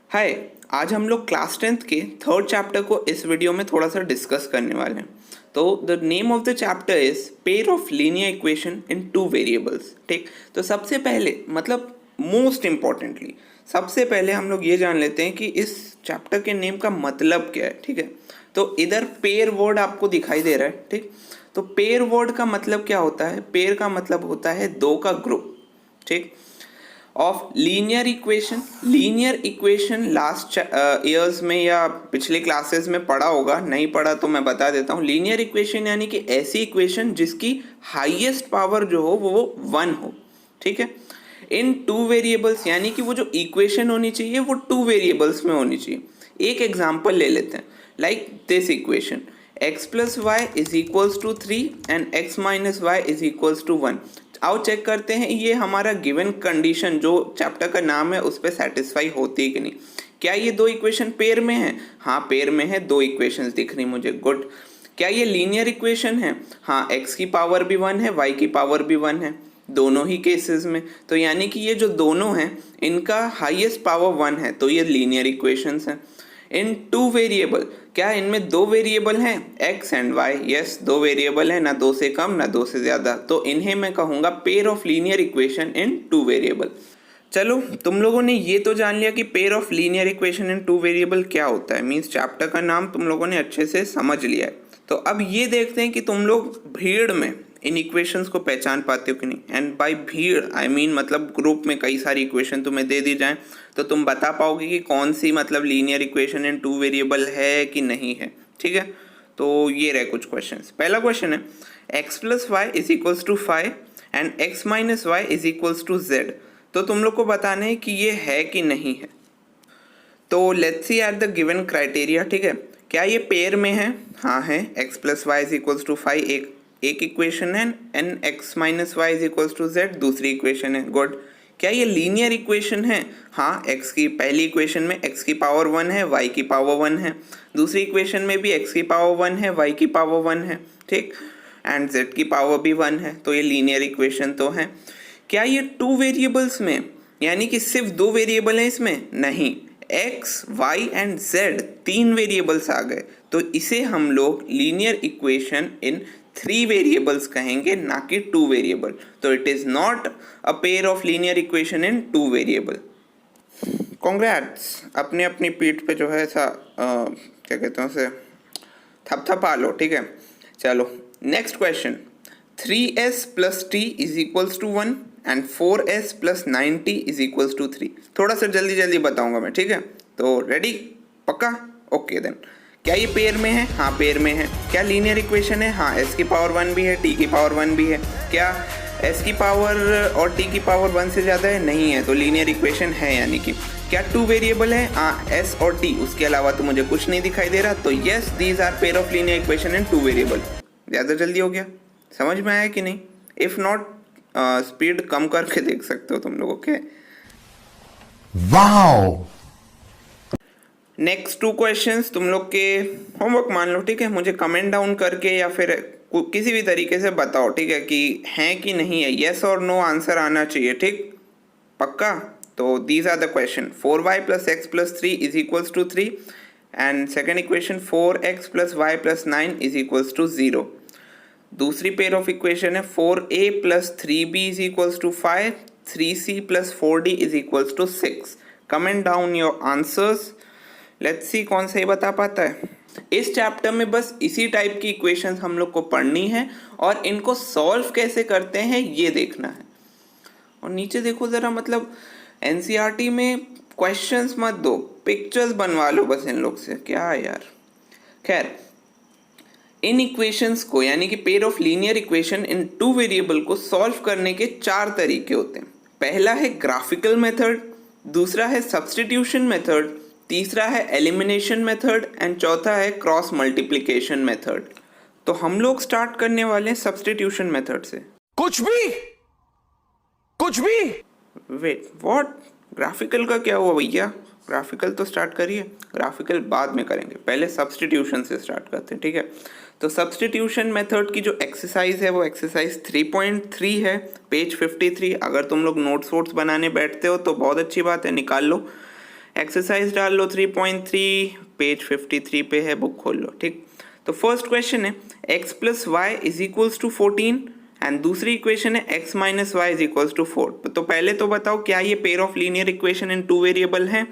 हाय, आज हम लोग क्लास 10th के थर्ड चैप्टर को इस वीडियो में थोड़ा सा डिस्कस करने वाले हैं। तो the name of the chapter is pair of linear equation in two variables. ठीक, तो सबसे पहले मतलब मोस्ट इम्पॉर्टेंटली सबसे पहले हम लोग ये जान लेते हैं कि इस चैप्टर के नेम का मतलब क्या है। ठीक है, तो इधर पेयर वर्ड आपको दिखाई दे रहा है। ठीक, तो पेयर वर्ड का मतलब क्या होता है? पेयर का मतलब होता है दो का ग्रुप। ठीक, of linear equation. Linear equation last years में या पिछले क्लासेस में पढ़ा होगा, नहीं पढ़ा तो मैं बता देता हूँ। लीनियर इक्वेशन यानी कि ऐसी इक्वेशन जिसकी हाईएस्ट पावर जो हो वो 1 हो। ठीक है, इन टू वेरिएबल्स यानी कि वो जो इक्वेशन होनी चाहिए वो टू वेरिएबल्स में होनी चाहिए। एक एग्जांपल ले लेते हैं, like this equation x plus y is equals to 3 and x minus y is equals to 1। आओ चेक करते हैं ये हमारा गिवन कंडीशन जो चैप्टर का नाम है उस पर सेटिस्फाई होती है कि नहीं। क्या ये दो इक्वेशन पेयर में है? हाँ, पेयर में है, दो इक्वेशंस दिख रही मुझे। गुड। क्या ये लीनियर इक्वेशन है? हाँ, x की पावर भी 1 है, y की पावर भी 1 है, दोनों ही केसेस में। तो यानी कि ये जो दोनों हैं इनका हाईएस्ट पावर 1 है, तो ये लीनियर इक्वेशंस हैं। इन टू वेरिएबल, क्या इनमें दो वेरिएबल हैं x एंड y? यस, दो वेरिएबल है, ना दो से कम ना दो से ज़्यादा, तो इन्हें मैं कहूँगा pair of linear equation in two variable. चलो, तुम लोगों ने ये तो जान लिया कि pair of linear equation in two variable क्या होता है। मीन्स चैप्टर का नाम तुम लोगों ने अच्छे से समझ लिया है। तो अब ये देखते हैं कि तुम लोग भीड़ में इन इक्वेशंस को पहचान पाते हो कि नहीं। एंड बाय भीड़ आई मीन मतलब ग्रुप में कई सारी इक्वेशन तुम्हें दे दी जाए तो तुम बता पाओगे कि कौन सी मतलब linear equation in two variable है कि नहीं है। ठीक है, तो ये रहे कुछ क्वेश्चंस। पहला क्वेश्चन है x plus y is equals to 5 and x minus y is equals to z। तो तुम लोग को बताना है कि ये है कि नहीं है। तो let's see at the given criteria. ठीक है, क्या ये पेयर में है? हाँ है। x plus y is equals to 5 एक इक्वेशन है and x minus y is equals to z दूसरी इक्वेशन है। गुड। क्या ये लीनियर इक्वेशन है? हाँ, x की पहली इक्वेशन में x की पावर 1 है, y की पावर 1 है, दूसरी इक्वेशन में भी x की पावर 1 है, y की पावर 1 है। ठीक, एंड z की पावर भी 1 है, तो ये लीनियर इक्वेशन तो है। क्या ये टू वेरिएबल्स में यानी कि सिर्फ दो वेरिएबल हैं इसमें? नहीं, x, y एंड z तीन वेरिएबल्स आ गए, तो इसे हम लोग लीनियर इक्वेशन इन 3 वेरिएबल्स कहेंगे, ना कि 2 वेरिएबल। तो it is not a pair of linear equation in 2 variable. Congrats, अपनी अपनी पीठ पे जो है ऐसा क्या कहते हैं उसे, थपथपा लो। ठीक है, चलो next question. 3s plus t is equals to 1 and 4s plus 9t is equals to 3। थोड़ा सा जल्दी जल्दी बताऊंगा मैं। ठीक है, तो रेडी? पक्का? Okay then. क्या ये पेयर में है? हाँ, पेयर में है। क्या लीनियर इक्वेशन है? हाँ, s की पावर 1 भी है, t की पावर 1 भी है। क्या s की पावर और t की पावर 1 से ज़्यादा है? नहीं है, तो लीनियर इक्वेशन है। यानी कि क्या टू वेरिएबल है? हाँ, s और t, उसके अलावा तो मुझे कुछ नहीं दिखाई दे रहा। तो yes, these are pair of linear equation in two variable. ज़्यादा जल्दी हो गया? समझ में आया कि नहीं? इफ़ नॉट स्पीड कम करके देख सकते हो तुम लोग। Okay, wow. नेक्स्ट 2 क्वेश्चंस तुम लोग के होमवर्क मान लो। ठीक है, मुझे कमेंट डाउन करके या फिर किसी भी तरीके से बताओ। ठीक है, कि हैं कि नहीं है, येस और नो आंसर आना चाहिए। ठीक, पक्का? तो these are the question. 4y plus x plus 3 is equals to 3 and second equation 4x plus y plus 9 is equals to 0। दूसरी पेयर ऑफ इक्वेशन है 4a plus 3b is equals to 5, 3c plus 4d is equals to 6। Comment down your answers. Let's see कौन सही बता पाता है। इस chapter में बस इसी टाइप की इक्वेशंस हम लोग को पढ़नी है और इनको सॉल्व कैसे करते हैं ये देखना है। और नीचे देखो ज़रा, मतलब एनसीईआरटी में क्वेश्चंस मत दो, पिक्चर्स बनवा लो बस इन लोग से। क्या यार, खैर इन इक्वेशंस को यानी कि pair of linear equation in two variable को सॉल्व करने के 4 तरीके होते हैं। पहला है ग्राफिकल मेथड, दूसरा है सब्स्टिट्यूशन मेथड, तीसरा है एलिमिनेशन मेथड एंड चौथा है क्रॉस मल्टीप्लिकेशन मेथड। तो हम लोग स्टार्ट करने वाले हैं सब्स्टिट्यूशन मेथड से। कुछ भी वेट, व्हाट? ग्राफिकल का क्या हुआ भैया? ग्राफिकल तो स्टार्ट करिए, ग्राफिकल बाद में करेंगे, पहले सब्स्टिट्यूशन से स्टार्ट करते हैं। ठीक है, तो सब्स्टिट्यूशन मेथड की जो एक्सरसाइज है वो एक्सरसाइज 3.3 है, पेज 53। अगर तुम लोग नोट्स वोट्स बनाने बैठते हो तो बहुत अच्छी बात है, निकाल लो। एक्सरसाइज डाल लो 3.3, पेज 53 पे है, बुक खोल लो। ठीक, तो फर्स्ट क्वेश्चन है x plus y is equals to 14 and दूसरी इक्वेशन है x minus y is equals to 4। तो पहले तो बताओ क्या ये pair of linear equation in two variable है?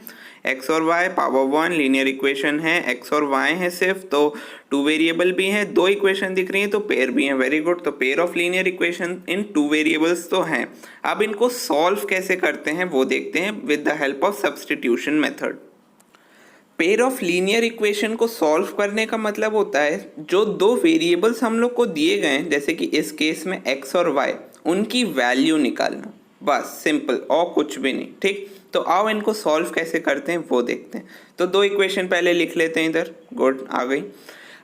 x और y पावर 1 लीनियर इक्वेशन है, x और y है सिर्फ, तो टू वेरिएबल भी है, दो इक्वेशन दिख रही है तो पेयर भी है। वेरी गुड, तो pair of linear equation in two variables तो हैं। अब इनको सॉल्व कैसे करते हैं वो देखते हैं with the help of substitution method. Pair of linear equation को सॉल्व करने का मतलब होता है जो दो वेरिएबल्स हम लोग को दिए गए हैं, जैसे कि इस केस में x और y, उनकी वैल्यू निकालना, बस सिंपल, और कुछ भी नहीं। ठीक, तो आओ इनको सॉल्व कैसे करते हैं वो देखते हैं। तो दो इक्वेशन पहले लिख लेते हैं इधर, गुड, आ गई।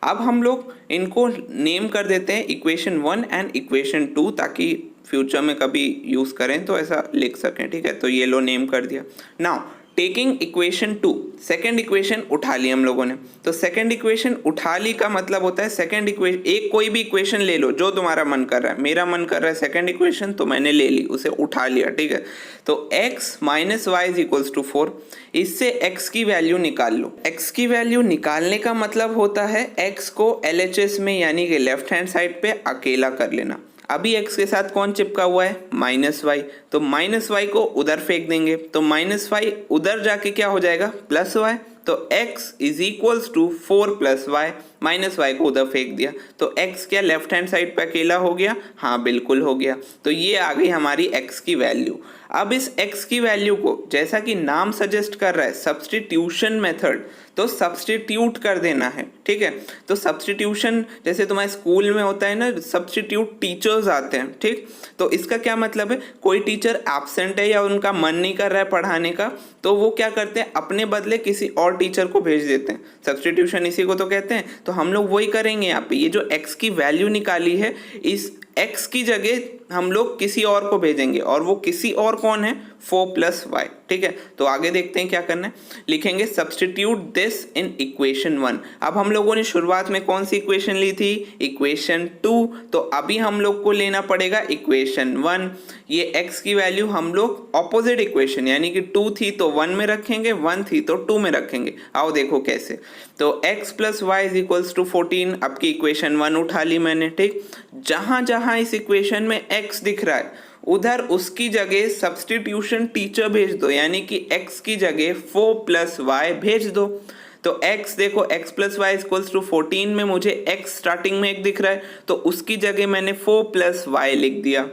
अब हम लोग इनको नेम कर देते हैं इक्वेशन 1 एंड इक्वेशन 2, ताकि फ्यूचर में कभी यूज़ करें तो ऐसा लिख सकें। ठीक है, तो ये लो नेम कर दिया। Now taking equation 2, second equation उठा ली हम लोगों ने। तो सेकेंड इक्वेशन उठा ली का मतलब होता है सेकेंड इक्वेशन, एक कोई भी इक्वेशन ले लो जो तुम्हारा मन कर रहा है। मेरा मन कर रहा है सेकेंड इक्वेशन, तो मैंने ले ली, उसे उठा लिया। ठीक है, तो x minus y is equals to 4, इससे x की वैल्यू निकाल लो। x की वैल्यू निकालने का मतलब होता है x को LHS में यानी कि लेफ्ट हैंड साइड पे अकेला कर लेना। अभी x के साथ कौन चिपका हुआ है? माइनस वाई, तो माइनस वाई को उधर फेंक देंगे, तो माइनस वाई उधर जाके क्या हो जाएगा? Plus y. तो x is equals to 4 plus y, minus y को उधर फेंक दिया, तो x क्या लेफ्ट हैंड साइड पे अकेला हो गया? हाँ बिल्कुल हो गया। तो ये आ गई हमारी x की वैल्यू। अब इस x की वैल्यू को, जैसा कि नाम सजेस्ट कर रहा है सब्स्टिट्यूशन मेथड, तो सब्स्टिट्यूट कर देना है। ठीक है, तो सब्स्टिट्यूशन जैसे तुम्हारे स्कूल में होता है ना, सब्स्टिट्यूट टीचर्स आते हैं। ठीक, तो इसका क्या मतलब है? कोई टीचर एब्सेंट है या उनका मन नहीं कर रहा है पढ़ाने का, तो वो क्या करते हैं, अपने बदले किसी और टीचर को भेज देते हैं। सब्स्टिट्यूशन इसी को तो कहते हैं। तो हम लोग वही करेंगे यहाँ पे। ये जो x की वैल्यू निकाली है, इस x की जगह हम लोग किसी और को भेजेंगे, और वो किसी और कौन है? 4 प्लस वाई। ठीक है, तो आगे देखते हैं क्या करना है। लिखेंगे सब्स्टिट्यूट दिस इन इक्वेशन 1। अब हम लोगों ने शुरुआत में कौन सी इक्वेशन ली थी? इक्वेशन 2। तो अभी हम लोग को लेना पड़ेगा इक्वेशन 1। ये x की वैल्यू हम लोग ऑपोजिट इक्वेशन, यानी कि 2 थी तो 1 में रखेंगे, 1 थी तो 2 में रखेंगे। आओ देखो कैसे। तो x plus y is equals to 14, अब की इक्वेशन 1 उठा ली मैंने। ठीक, जहां जहां इस इक्वेशन में x दिख रहा है उधर उसकी जगह सब्स्टिट्यूशन टीचर भेज दो, यानी कि x की जगह 4 प्लस वाई भेज दो। तो x देखो, x plus y equals to 14 में मुझे x स्टार्टिंग में एक दिख रहा है, तो उसकी जगह मैंने 4 प्लस वाई लिख दिया।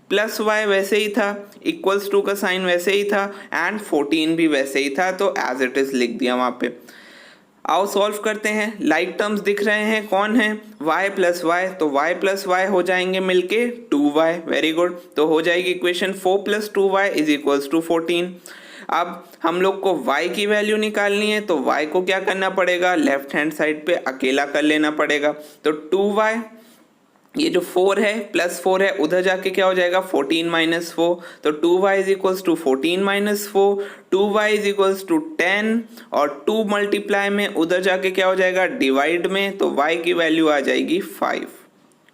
प्लस वाई वैसे ही था, इक्वल्स टू का साइन वैसे ही था, एंड 14 भी वैसे ही था, तो एज इट इज लिख दिया वहाँ पे। आओ सॉल्व करते हैं। लाइक टर्म्स दिख रहे हैं, कौन है? y प्लस वाई, तो y प्लस वाई हो जाएंगे मिलके 2y। वेरी गुड, तो हो जाएगी equation 4 plus 2y is equals to 14। अब हम लोग को y की वैल्यू निकालनी है, तो y को क्या करना पड़ेगा? लेफ्ट हैंड साइड पे अकेला कर लेना पड़ेगा। तो 2y, ये जो 4 है प्लस 4 है, उधर जाके क्या हो जाएगा? 14 माइनस 4, तो 2y is equals to 14 minus 4, 2y is equals to 10, और 2 मल्टीप्लाई में उधर जाके क्या हो जाएगा? डिवाइड में, तो y की वैल्यू आ जाएगी 5।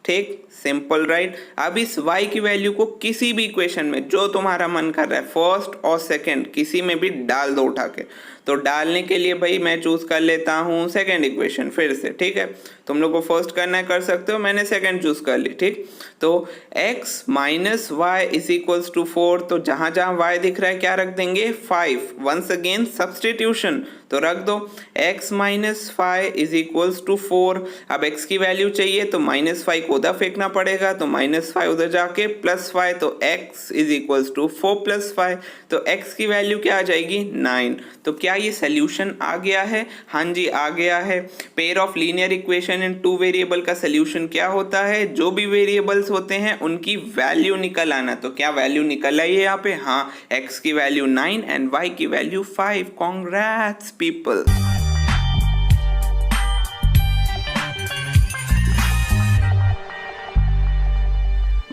ठीक, सिंपल राइट। अब इस y की वैल्यू को किसी भी इक्वेशन में जो तुम्हारा मन कर रहा है, फर्स्ट और सेकंड किसी में भी डाल दो उठा के। तो डालने के लिए भाई मैं चूज कर लेता हूँ सेकंड इक्वेशन फिर से। ठीक है, तुम लोग को फर्स्ट करना है कर सकते हो, मैंने सेकंड चूज कर ली। ठीक, तो x minus y is equals to 4, तो जहां जहां y दिख रहा है क्या रख देंगे? 5। वंस अगेन सब्स्टिट्यूशन, तो रख दो x minus 5 is equals to 4। अब x की वैल्यू चाहिए तो माइनस 5 को उधर फेंकना पड़ेगा, तो माइनस 5 उधर जाके प्लस 5, तो x is equals to 4 plus 5, तो x की वैल्यू क्या आ जाएगी? 9। तो क्या ये सोल्यूशन आ गया है? हाँ जी आ गया है। Pair of linear equation in two variable का सोल्यूशन क्या होता है? जो भी वेरिएबल्स होते हैं उनकी वैल्यू निकल आना। तो क्या वैल्यू निकल आई है यहाँ पे? हाँ, x की वैल्यू 9 एंड y की वैल्यू 5। Congrats people.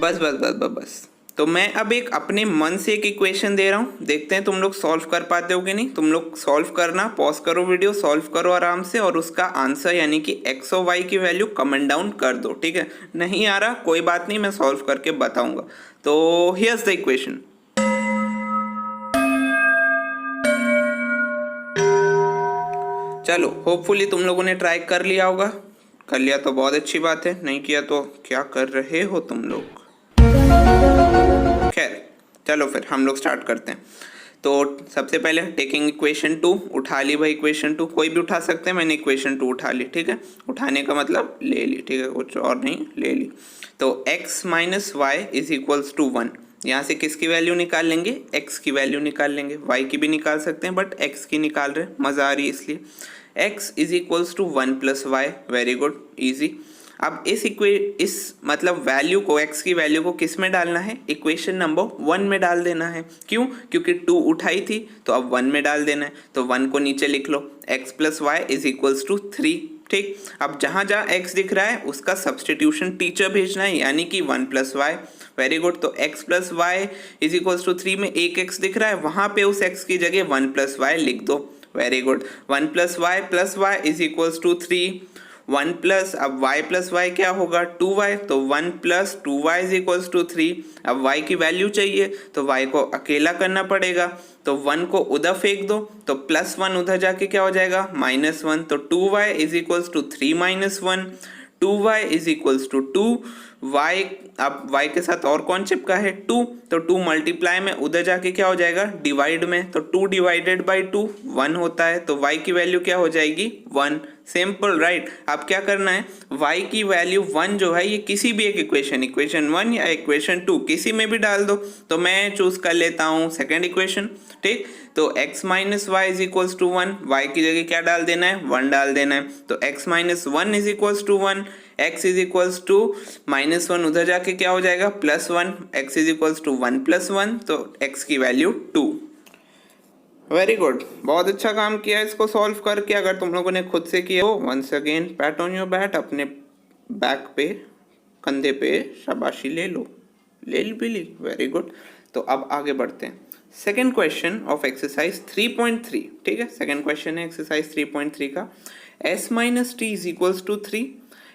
बस बस बस बस बस। तो मैं अब एक अपने मन से एक इक्वेशन दे रहा हूँ, देखते हैं तुम लोग सॉल्व कर पाते हो कि नहीं। तुम लोग सॉल्व करना, पॉज करो वीडियो, सॉल्व करो आराम से, और उसका आंसर यानी कि x और y की वैल्यू कमेंट डाउन कर दो। ठीक है, नहीं आ रहा कोई बात नहीं, मैं सॉल्व करके बताऊंगा। तो हियर्स द इक्वेशन। चलो होपफुली तुम लोगों ने ट्राई कर लिया होगा, कर लिया तो बहुत अच्छी बात है, नहीं किया तो क्या कर रहे हो तुम लोग। खैर चलो फिर हम लोग स्टार्ट करते हैं। तो सबसे पहले टेकिंग इक्वेशन 2, उठा ली भाई इक्वेशन 2, कोई भी उठा सकते हैं, मैंने इक्वेशन 2 उठा ली, ठीक है, उठाने का मतलब ले ली, ठीक है, कुछ और नहीं, ले ली। तो x minus y is equals to 1, यहाँ से किसकी वैल्यू निकाल लेंगे, x की वैल्यू निकाल लेंगे, y की भी निकाल सकते हैं बट x की निकाल रहे, मज़ा आ रही है इसलिए। x is equals to 1 plus y, very good, easy. अब इस मतलब वैल्यू को, x की वैल्यू को किस में डालना है, इक्वेशन नंबर 1 में डाल देना है। क्यों, क्योंकि 2 उठाई थी तो अब 1 में डाल देना है, तो 1 को नीचे लिख लो, x plus y is equals to 3, ठीक। अब जहाँ जहाँ x दिख रहा है उसका सब्सटीट्यूशन टीचर भेजना है, यानी कि 1 प्लस वाई, वेरी गुड। तो x plus y is equals to 3 में एक x दिख रहा है, वहाँ पे उस x की जगह 1 प्लस वाई लिख दो, very good. 1 plus y is equals to 3, 1 plus, अब y प्लस वाई क्या होगा, 2y, तो 1 plus 2y is equals to 3। अब y की वैल्यू चाहिए तो y को अकेला करना पड़ेगा, तो 1 को उधर फेंक दो, तो प्लस 1 उधर जाके क्या हो जाएगा, -1, तो 2y is equals to 3 minus 1, 2y is equals to 2, y, अब y के साथ और कौन चिपका है, 2, तो 2 मल्टीप्लाई में उधर जाके क्या हो जाएगा, डिवाइड में, तो 2 डिवाइडेड बाई 2 1 होता है, तो y की वैल्यू क्या हो जाएगी, 1, सिंपल राइट। अब क्या करना है, y की वैल्यू 1 जो है ये किसी भी एक इक्वेशन 1 या इक्वेशन 2 किसी में भी डाल दो, तो मैं चूज कर लेता हूँ सेकेंड इक्वेशन, ठीक। तो x minus y is equals to 1, y की जगह क्या डाल देना है, 1 डाल देना है, तो x माइनस 1 is equals to 1, x is equals to -1 उधर जाके क्या हो जाएगा, +1, x is equals to 1 plus 1, तो x की वैल्यू 2। वेरी गुड, बहुत अच्छा काम किया इसको सॉल्व करके। अगर तुम लोगों ने खुद से किया हो, once again pat on your back, अपने बैक पे, कंधे पे शाबाशी ले लो, ले ली भी ली, वेरी गुड। तो अब आगे बढ़ते हैं, सेकेंड क्वेश्चन ऑफ एक्सरसाइज 3.3, ठीक है, सेकेंड क्वेश्चन है एक्सरसाइज 3.3 का, s minus t is equals to 3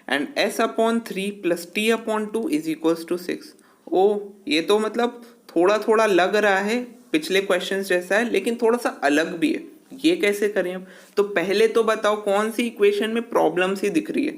and s upon 3 plus t upon 2 is equals to 6। ओ, ये तो मतलब थोड़ा थोड़ा लग रहा है पिछले क्वेश्चन जैसा है, लेकिन थोड़ा सा अलग भी है, ये कैसे करें अब। तो पहले तो बताओ कौन सी इक्वेशन में प्रॉब्लम सी दिख रही है।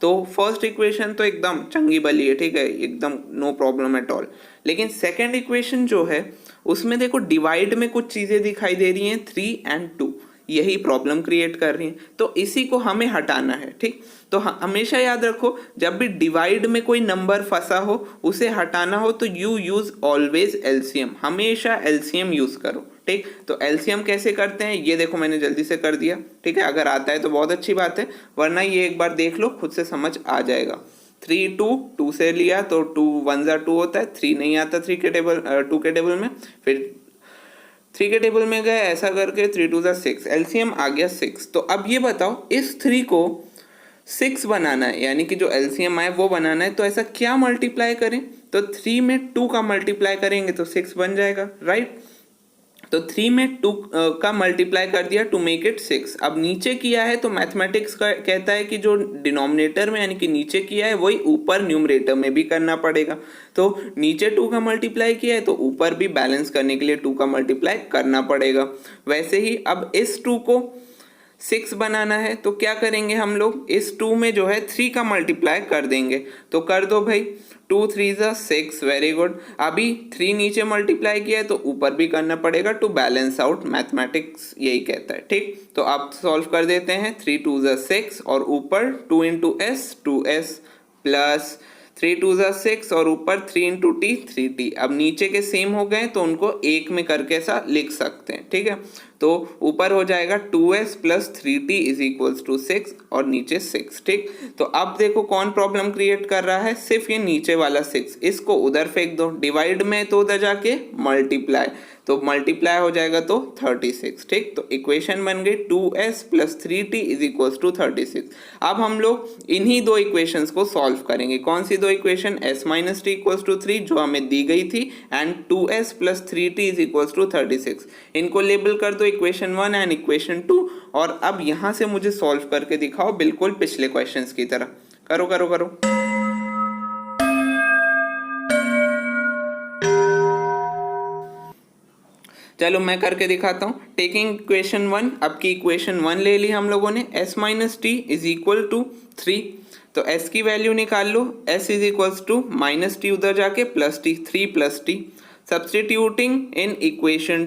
तो फर्स्ट इक्वेशन तो एकदम चंगी बली है, ठीक है, एकदम नो प्रॉब्लम एट ऑल, लेकिन सेकंड इक्वेशन जो है उसमें देखो डिवाइड में कुछ चीज़ें दिखाई दे रही हैं, 3 एंड 2, यही प्रॉब्लम क्रिएट कर रही हैं, तो इसी को हमें हटाना है, ठीक। तो हमेशा याद रखो, जब भी डिवाइड में कोई नंबर फंसा हो, उसे हटाना हो, तो यू यूज ऑलवेज एलसीएम, हमेशा एलसीएम यूज करो, ठीक। तो एलसीएम कैसे करते हैं ये देखो, मैंने जल्दी से कर दिया, ठीक है, अगर आता है तो बहुत अच्छी बात है, वरना ये एक बार देख लो, खुद से समझ आ जाएगा। 3 2 से लिया तो 2 1 जा 2 होता है, 3 नहीं आता 3 के टेबल 2 के टेबल में, फिर 3 के टेबल में गए, ऐसा करके 3 2 जा 6, एलसीएम आ गया 6। तो अब ये बताओ, इस 3 को 6 बनाना है, यानी कि जो एलसीएम आए वो बनाना है, तो ऐसा क्या मल्टीप्लाई करें, तो 3 में 2 का मल्टीप्लाई करेंगे तो 6 बन जाएगा, राइट। तो 3 में 2 का मल्टीप्लाई कर दिया टू मेक इट 6। अब नीचे किया है तो मैथमेटिक्स का कहता है कि जो डिनोमिनेटर में यानी कि नीचे किया है वही ऊपर न्यूमरेटर में भी करना पड़ेगा। तो नीचे 2 का मल्टीप्लाई किया है तो ऊपर भी बैलेंस करने के लिए 2 का मल्टीप्लाई करना पड़ेगा। वैसे ही अब इस 2 को 6 बनाना है तो क्या करेंगे हम लोग, इस 2 में जो है 3 का मल्टीप्लाई कर देंगे, तो कर दो भाई, 2 3 जा 6, वेरी गुड। अभी 3 नीचे मल्टीप्लाई किया है तो ऊपर भी करना पड़ेगा टू बैलेंस आउट, मैथमेटिक्स यही कहता है, ठीक। तो आप सॉल्व कर देते हैं, 3 2 जा 6 और ऊपर 2 इंटू एस 2s प्लस 3 2 जा 6 और ऊपर 3 इंटू टी 3t। अब नीचे के सेम हो गए तो उनको एक में करके ऐसा लिख सकते हैं, ठीक है। तो ऊपर हो जाएगा 2s plus 3t is equals to 6 और नीचे 6, ठीक। तो अब देखो कौन प्रॉब्लम क्रिएट कर रहा है, सिर्फ ये नीचे वाला 6, इसको उधर फेंक दो, डिवाइड में तो उधर जाके मल्टीप्लाई, तो मल्टीप्लाई हो जाएगा तो 36, ठीक। तो इक्वेशन बन गई 2s plus 3t is equals to 36। अब हम लोग इन्हीं दो इक्वेशंस को सॉल्व करेंगे। कौन सी दो equation, s minus t equals to 3 जो हमें दी गई थी and 2s plus 3t is equals to 36, इनको लेबल कर दो इक्वेशन 1 एंड इक्वेशन 2। और अब यहाँ से मुझे सॉल्व करके दिखाओ बिल्कुल पिछले क्वेश्चंस की तरह, करो करो करो। चलो मैं करके दिखाता हूँ। टेकिंग इक्वेशन 1, अब की इक्वेशन 1 ले ली हम लोगों ने, s minus t is equal to 3, तो s की वैल्यू निकाल लो, s is equals to minus t उधर जाके plus t, 3 plus t, substituting in equation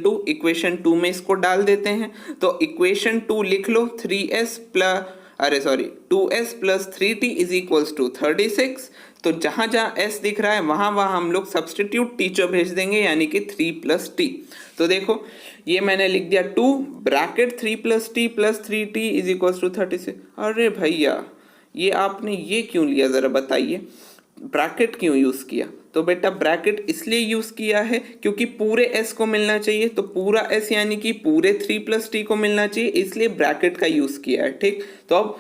2 में इसको डाल देते हैं, तो इक्वेशन 2 लिख लो 2s plus 3t is equals to 36, तो जहाँ जहाँ s दिख रहा है वहाँ वहाँ हम लोग सब्सटीट्यूट टीचर भेज देंगे, यानी कि 3 प्लस टी। तो देखो ये मैंने लिख दिया 2 bracket 3 plus t plus 3t is equals to 36। अरे भैया ये आपने ये क्यों लिया, ज़रा बताइए, ब्रैकेट क्यों यूज़ किया? तो बेटा ब्रैकेट इसलिए यूज़ किया है क्योंकि पूरे s को मिलना चाहिए, तो पूरा s यानी कि पूरे 3 प्लस टी को मिलना चाहिए, इसलिए ब्रैकेट का यूज़ किया है। ठीक, तो अब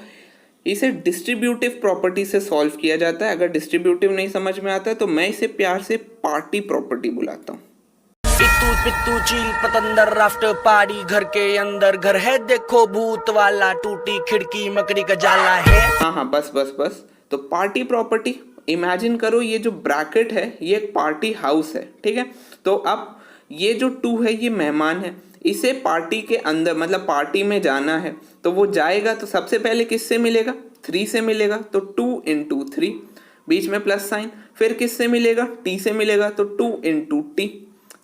इसे डिस्ट्रीब्यूटिव प्रॉपर्टी से सॉल्व किया जाता है। अगर डिस्ट्रीब्यूटिव नहीं समझ में आता है तो मैं इसे प्यार से पार्टी प्रॉपर्टी बुलाता हूँ। इत्तू पित्तू चील पतंदर राफ्ट पहाड़ी घर के अंदर घर है, देखो भूत वाला, टूटी खिड़की मकड़ी का जाला है। हाँ, बस। तो पार्टी प्रॉपर्टी, इमेजिन करो ये जो ब्रैकेट है ये एक पार्टी हाउस है, ठीक है। तो अब ये जो 2 है ये मेहमान है, इसे पार्टी के अंदर मतलब पार्टी में जाना है, तो वो जाएगा तो सबसे पहले किससे मिलेगा? 3 से मिलेगा, तो 2 इंटू 3, बीच में प्लस साइन, फिर किससे मिलेगा? t से मिलेगा, तो 2 इंटू टी।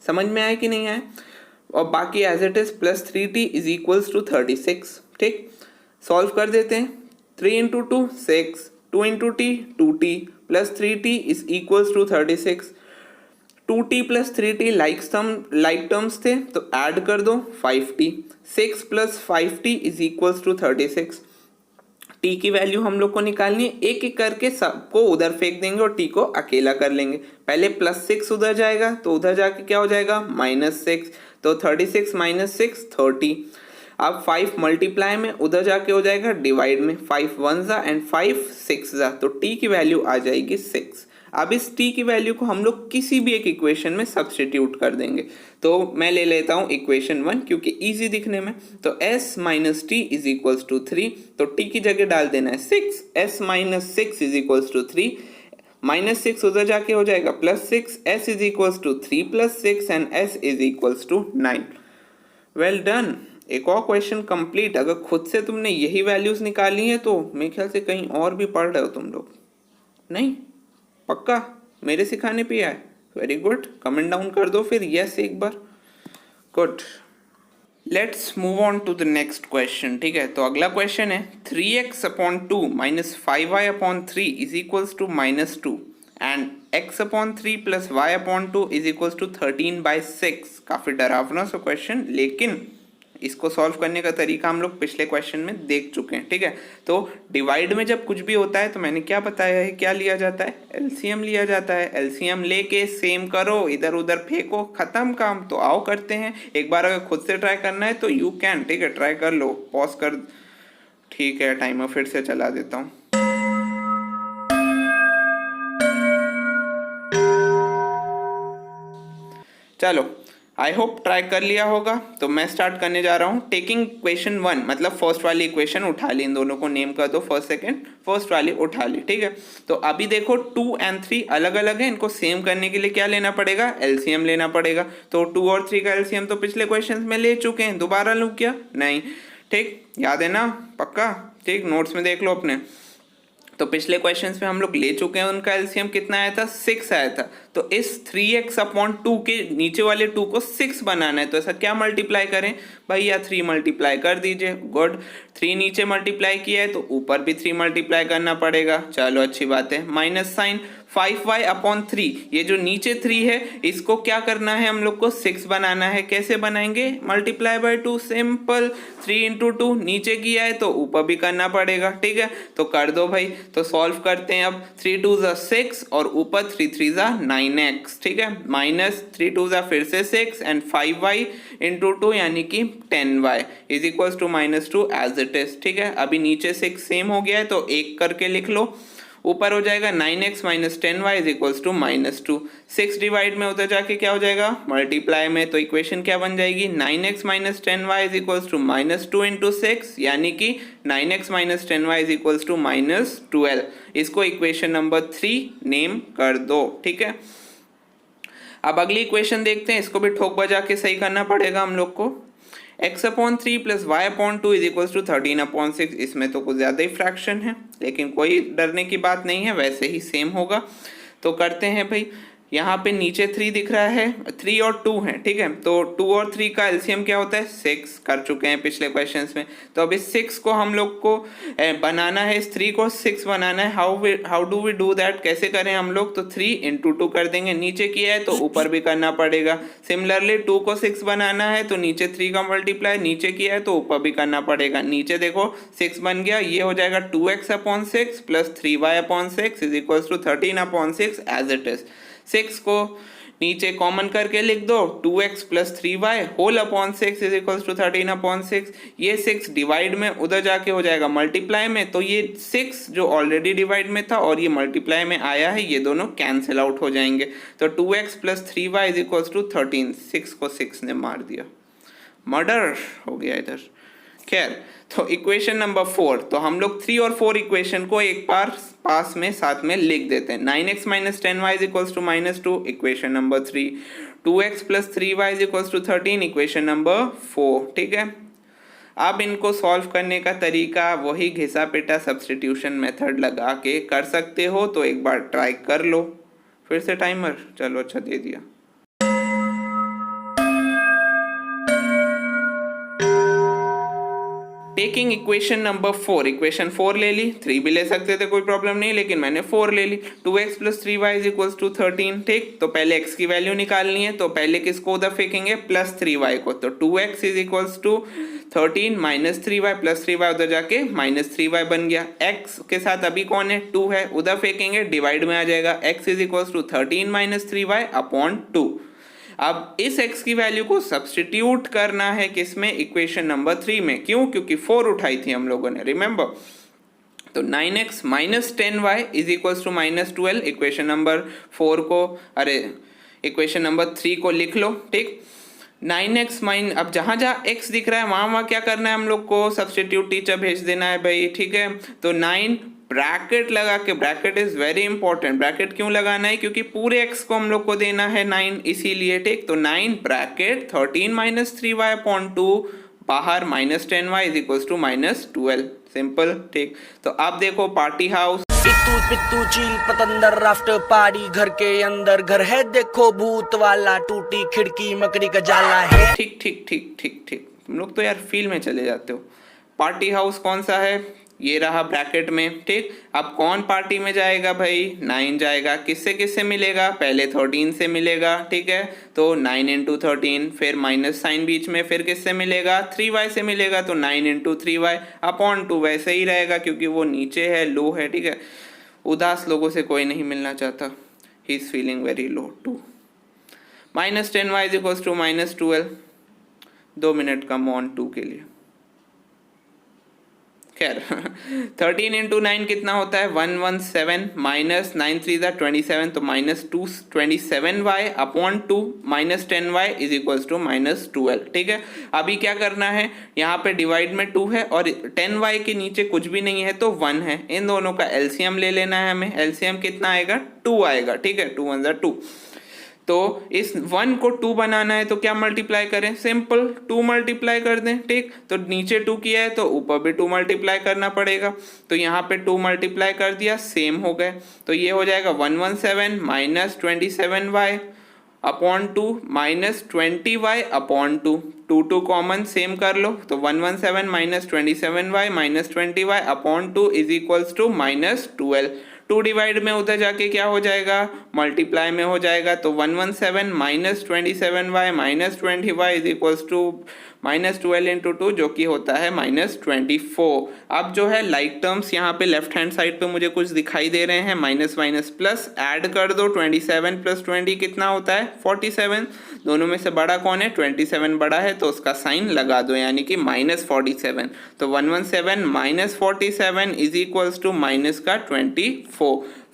समझ में आया कि नहीं आया? और बाकी as it is plus 3t is equals to 36। ठीक, सॉल्व कर देते हैं। 3 into 2 6, 2 into t 2t plus 3t is equals to 36। 2t plus 3t like terms थे तो ऐड कर दो 5t, 6 plus 5t is equals to 36। t की value हम लोग को निकालनी है, एक एक करके सबको उधर फेंक देंगे और t को अकेला कर लेंगे। पहले प्लस 6 उधर जाएगा तो उधर जाके क्या हो जाएगा? माइनस 6, तो 36 माइनस 6 30। अब 5 मल्टीप्लाई में उधर जाके हो जाएगा डिवाइड में, 5 1 जा एंड 5 6 जा, तो t की वैल्यू आ जाएगी 6। अब इस t की वैल्यू को हम लोग किसी भी एक इक्वेशन में सब्सटीट्यूट कर देंगे, तो मैं ले लेता हूँ इक्वेशन 1 क्योंकि इजी दिखने में, तो s minus t is equals to 3, तो t की जगह डाल देना है 6, s minus 6 is equals to 3, minus 6 उधर जाके हो जाएगा plus 6, s is equals to 3 plus 6 and s is equals to 9। Well done, एक और क्वेश्चन कंप्लीट। अगर खुद से तुमने यही वैल्यूज निकाली है तो मेरे ख्याल से कहीं और भी पढ़ रहे हो तुम लोग, नहीं? पक्का मेरे सिखाने पे आए? वेरी गुड, कमेंट डाउन कर दो फिर यस एक बार। Good, let's move on to the next question. ठीक है, तो अगला क्वेश्चन है 3x upon 2 minus 5y upon 3 is equals to minus 2 and x upon 3 plus y upon 2 is equals to 13/6। काफ़ी डरावना सा क्वेश्चन, लेकिन इसको सॉल्व करने का तरीका हम लोग पिछले क्वेश्चन में देख चुके हैं। ठीक है, तो डिवाइड में जब कुछ भी होता है तो मैंने क्या बताया है, क्या लिया जाता है? एलसीएम लिया जाता है। एलसीएम लेके सेम करो, इधर उधर फेंको, खत्म काम। तो आओ करते हैं एक बार। अगर खुद से ट्राई करना है तो यू कैन, ठीक है, ट्राई कर लो, पॉज कर। ठीक है, टाइमर फिर से चला देता हूँ। चलो, आई होप ट्राई कर लिया होगा। तो मैं स्टार्ट करने जा रहा हूँ। टेकिंग इक्वेशन 1 मतलब फर्स्ट वाली इक्वेशन उठा ली, इन दोनों को नेम कर दो, फर्स्ट सेकंड, फर्स्ट वाली उठा ली। ठीक है, तो अभी देखो 2 एंड 3 अलग अलग है, इनको सेम करने के लिए क्या लेना पड़ेगा? एलसीएम लेना पड़ेगा। तो 2 और 3 का एलसीएम तो पिछले क्वेश्चन में ले चुके हैं, दोबारा लूँ क्या? नहीं। ठीक, याद है ना? पक्का? ठीक, नोट्स में देख लो अपने। तो पिछले क्वेश्चंस में हम लोग ले चुके हैं, उनका एलसीएम कितना आया था? 6 आया था। तो इस 3x अपॉन 2 के नीचे वाले 2 को 6 बनाना है, तो ऐसा क्या मल्टीप्लाई करें भैया? 3 मल्टीप्लाई कर दीजिए। गुड, 3 नीचे मल्टीप्लाई किया है तो ऊपर भी 3 मल्टीप्लाई करना पड़ेगा। चलो अच्छी बात है। माइनस साइन 5y अपॉन 3, ये जो नीचे 3 है इसको क्या करना है हम लोग को? 6 बनाना है। कैसे बनाएंगे? Multiply by 2, simple. 3 इंटू 2 नीचे किया है तो ऊपर भी करना पड़ेगा। ठीक है, तो कर दो भाई। तो सॉल्व करते हैं अब। 3 2 ज़ा 6 और ऊपर 3 3 ज़ा 9x। ठीक है, माइनस 3 2 ज़ा फिर से 6 एंड 5y इंटू 2 यानी कि 10y is equals to minus 2 as it is. ठीक है, अभी नीचे 6 सेम हो गया है तो एक करके लिख लो। ऊपर हो जाएगा 9x minus 10y is equals to minus 2। 6 divide में उधर जाके क्या हो जाएगा? मल्टीप्लाई में। तो इक्वेशन क्या बन जाएगी? 9x minus 10y is equals to minus 2 into 6, यानी कि 9x minus 10y is equals to minus 12। इसको इक्वेशन नंबर 3 नेम कर दो। ठीक है, अब अगली इक्वेशन देखते हैं, इसको भी ठोक बजा के सही करना पड़ेगा हम लोग को। x/3 plus y/2 is equals to 13/6। इसमें तो कुछ ज़्यादा ही फ्रैक्शन है, लेकिन कोई डरने की बात नहीं है, वैसे ही सेम होगा। तो करते हैं भाई, यहाँ पे नीचे 3 दिख रहा है, 3 और 2 है, ठीक है। तो 2 और 3 का एलसीएम क्या होता है, 6 कर चुके हैं पिछले क्वेश्चंस में। तो अब इस 6 को हम लोग को बनाना है, इस 3 को 6 बनाना है। How do we do that, कैसे करें हम लोग, तो 3 × 2 कर देंगे। नीचे किया है तो ऊपर भी करना पड़ेगा। सिमिलरली 2 को 6 बनाना है तो नीचे 3 का मल्टीप्लाई, नीचे किया है तो ऊपर भी करना पड़ेगा। नीचे देखो 6 बन गया, ये हो जाएगा 2x/6 plus 3y/6 is equals to 13/6 as it is. 6 को नीचे कॉमन करके लिख दो, 2x plus 3y whole upon 6 is equals to 13/6। ये 6 डिवाइड में उधर जाके हो जाएगा मल्टीप्लाई में, तो ये 6 जो ऑलरेडी डिवाइड में था और ये मल्टीप्लाई में आया है, ये दोनों कैंसिल आउट हो जाएंगे। तो 2x plus 3y is equals to 13। 6 को 6 ने मार दिया, मर्डर हो गया इधर। खैर, तो इक्वेशन नंबर 4, तो हम लोग 3 और 4 इक्वेशन को एक बार पास में साथ में लिख देते हैं। 9x minus 10y is equals to -2 equation number 3, 2x plus 3y is equals to 13 equation number 4, ठीक है। अब इनको सॉल्व करने का तरीका वही घिसा पिटा सब्स्टिट्यूशन मेथड लगा के कर सकते हो, तो एक बार ट्राई कर लो। फिर से टाइमर, चलो अच्छा दे दिया। टेकिंग इक्वेशन नंबर 4, इक्वेशन 4 ले ली, 3 भी ले सकते थे, कोई प्रॉब्लम नहीं, लेकिन मैंने 4 ले ली। 2x plus 3y is equals to 13, ठीक। तो पहले x की वैल्यू निकालनी है, तो पहले किसको उधर फेंकेंगे, प्लस 3y को। तो 2x is equals to 13 minus 3y plus 3y उधर जाके माइनस 3y बन गया। x के साथ अभी कौन है, 2 है, उधर फेंकेंगे, डिवाइड में आ जाएगा। x is equals to 13 minus 3y upon 2। अब इस x की वैल्यू को सब्स्टिट्यूट करना है किसमें, इक्वेशन नंबर 3 में। क्यों, क्योंकि 4 उठाई थी हम लोगों ने, रिमेंबर। तो 9x minus 10y is equals to -12 equation number 4 को, इक्वेशन नंबर 3 को लिख लो, ठीक। 9x माइन, अब जहाँ जहाँ x दिख रहा है वहाँ क्या करना है हम लोग को, सब्स्टिट्यूट टीचर भेज देना है भाई, ठीक है। तो 9 ब्रैकेट लगा के, bracket is very important. Bracket क्यों लगाना है, क्योंकि पूरे x को हम लोग को देना है 9, इसीलिए, ठीक। तो 9 ब्रैकेट 13 माइनस 3y अपॉन 2, बाहर minus 10y is equals to -12, simple, ठीक। तो अब देखो पार्टी हाउस, इत्तू पित्तू चील पतंदर राफ्टर पार्टी घर के अंदर घर है देखो भूत वाला टूटी खिड़की मकड़ी का जाला है। ठीक ठीक ठीक ठीक ठीक, तुम लोग तो यार फील में चले जाते हो। पार्टी हाउस कौन सा है, ये रहा ब्रैकेट में, ठीक। अब कौन पार्टी में जाएगा भाई, 9 जाएगा। किससे किससे मिलेगा, पहले 13 से मिलेगा, ठीक है। तो 9 × 13, फिर माइनस साइन बीच में, फिर किससे मिलेगा, 3y से मिलेगा। तो 9 × 3y अपॉन 2 वैसे ही रहेगा, क्योंकि वो नीचे है, लो है, ठीक है। उदास लोगों से कोई नहीं मिलना चाहता, he is feeling very low too. -10y is equals to -12, 2 minute come on 2 के लिए। खैर 13 × 9 कितना होता है, 117 माइनस 9 3 27, तो -227y upon 2 -10y is equals to -12, ठीक है। अभी क्या करना है, यहाँ पे डिवाइड में 2 है और 10y के नीचे कुछ भी नहीं है तो 1 है। इन दोनों का एलसीएम ले लेना है हमें। एलसीएम कितना आएगा, 2 आएगा, ठीक है। 2 1 2। तो इस 1 को 2 बनाना है तो क्या मल्टीप्लाई करें, सिंपल 2 मल्टीप्लाई कर दें, ठीक। तो नीचे 2 किया है तो ऊपर भी 2 मल्टीप्लाई करना पड़ेगा। तो यहाँ पे 2 मल्टीप्लाई कर दिया, सेम हो गए। तो ये हो जाएगा 117 minus 27y upon 2 minus 20y upon 2, 2 common same कर लो। तो 117 minus 27y minus 20y upon 2 is equals to -12। 2 divide में उधर जाके क्या हो जाएगा, मल्टीप्लाई में हो जाएगा। तो 117 minus 27y minus 20y is equals to -12 × 2, जो कि होता है -24। अब जो है लाइक टर्म्स यहाँ पे लेफ्ट हैंड साइड पे मुझे कुछ दिखाई दे रहे हैं, माइनस माइनस प्लस ऐड कर दो। 27 प्लस 20 कितना होता है, 47। दोनों में से बड़ा कौन है, 27 बड़ा है, तो उसका साइन लगा दो, यानी कि -47। तो 117 minus 47 is equals to minus का 24।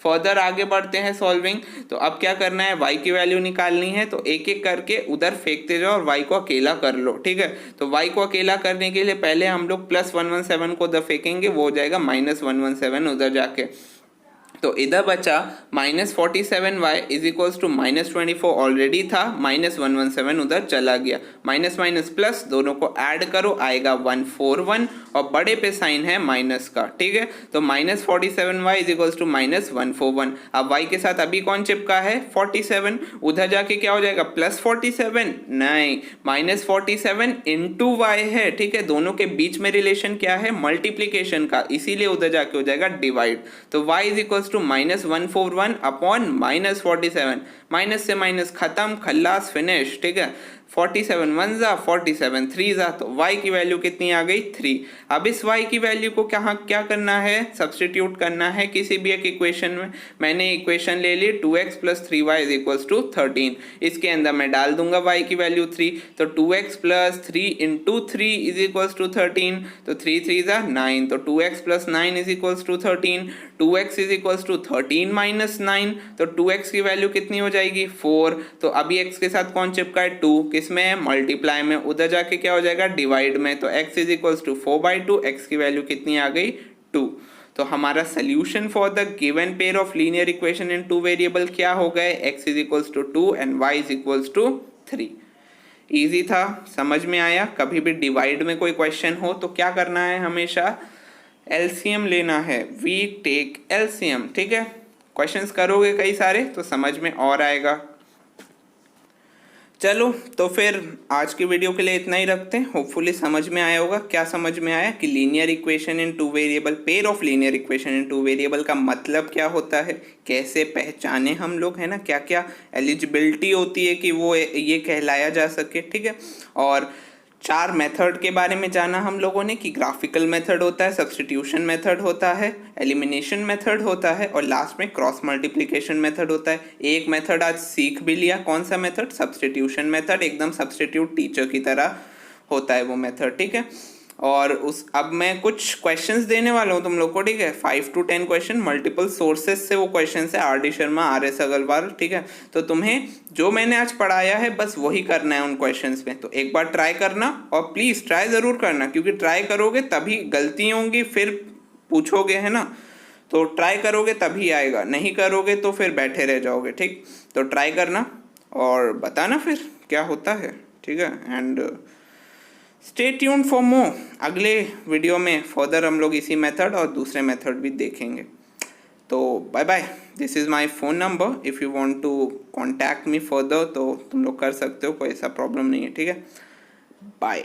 फर्दर आगे बढ़ते हैं सॉल्विंग। तो अब क्या करना है, y की वैल्यू निकालनी है, तो एक एक करके उधर फेंकते जाओ और y को अकेला कर लो, ठीक है। तो y को अकेला करने के लिए पहले हम लोग +117 को उधर फेंकेंगे, वो हो जाएगा -117 उधर जाके। तो इधर बचा -47y is equals to -24 already था, -117 उधर चला गया, माइनस माइनस प्लस दोनों को ऐड करो आएगा 141 और बड़े पे साइन है माइनस का, ठीक है। तो -47y इज इक्वल्स टू -141। अब y के साथ अभी कौन चिपका है 47, उधर जाके क्या हो जाएगा +47, नहीं -47 इंटू वाई है, ठीक है। दोनों के बीच में रिलेशन क्या है मल्टीप्लीकेशन का, इसीलिए उधर जाके हो जाएगा डिवाइड। तो y is equals to -141 upon -47, minus से माइनस खत्म, खल्लास फिनिश, ठीक है। 47 1 जा 47 3 जा, तो y की वैल्यू कितनी आ गई 3। अब इस y की वैल्यू को क्या करना है सब्सटीट्यूट करना है किसी भी एक इक्वेशन में। मैंने इक्वेशन ले ली 2x + 3y is equals to 13, इसके अंदर मैं डाल दूंगा y की वैल्यू 3, तो 2x + 3 into 3 is equals to 13, तो 3 3 जा 9, तो 2x + 9 is equals to 13, 2x is equals to 13 - 9, तो 2x की वैल्यू कितनी हो जाएगी 4। तो अभी x के साथ कौन चिपका है 2, किसमें है मल्टीप्लाई में, उधर जाके क्या हो जाएगा डिवाइड में, तो x is equals to 4/2, x की वैल्यू कितनी आ गई 2। तो हमारा solution for the given pair of linear equation in 2 variable क्या हो गए, x is equals to 2 and y is equals to 3। Easy था, समझ में आया। कभी भी डिवाइड में कोई क्वेश्चन हो तो क्या करना है, हमेशा एलसीएम लेना है, वी टेक एलसीएम, ठीक है। क्वेश्चंस करोगे कई सारे तो समझ में और आएगा। चलो तो फिर आज की वीडियो के लिए इतना ही रखते हैं, होपफुली समझ में आया होगा। क्या समझ में आया कि linear equation in 2 variable, pair of linear equation in 2 variable का मतलब क्या होता है, कैसे पहचाने हम लोग, है ना, क्या क्या एलिजिबिलिटी होती है कि वो ये कहलाया जा सके, ठीक है। और 4 मेथड के बारे में जाना हम लोगों ने कि ग्राफिकल मेथड होता है, सब्स्टिट्यूशन मेथड होता है, एलिमिनेशन मेथड होता है और लास्ट में क्रॉस मल्टीप्लिकेशन मेथड होता है। एक मेथड आज सीख भी लिया, कौन सा मेथड, सब्स्टिट्यूशन मेथड, एकदम सब्स्टिट्यूट टीचर की तरह होता है वो मेथड, ठीक है। और अब मैं कुछ क्वेश्चंस देने वाला हूँ तुम लोग को, ठीक है, 5 to 10 क्वेश्चन, मल्टीपल सोर्सेज से वो क्वेश्चन है, R D Sharma, RS Agarwal, ठीक है। तो तुम्हें जो मैंने आज पढ़ाया है बस वही करना है उन क्वेश्चंस में, तो एक बार ट्राई करना और प्लीज़ ट्राई ज़रूर करना, क्योंकि ट्राई करोगे तभी गलती होंगी, फिर पूछोगे, है ना। तो ट्राई करोगे तभी आएगा, नहीं करोगे तो फिर बैठे रह जाओगे, ठीक। तो ट्राई करना और बताना फिर क्या होता है, ठीक है। And stay tune for more, अगले वीडियो में फर्दर हम लोग इसी मेथड और दूसरे मेथड भी देखेंगे। तो bye bye, this is my phone number, if you want to contact me further तो तुम लोग कर सकते हो, कोई ऐसा प्रॉब्लम नहीं है, ठीक है। बाय।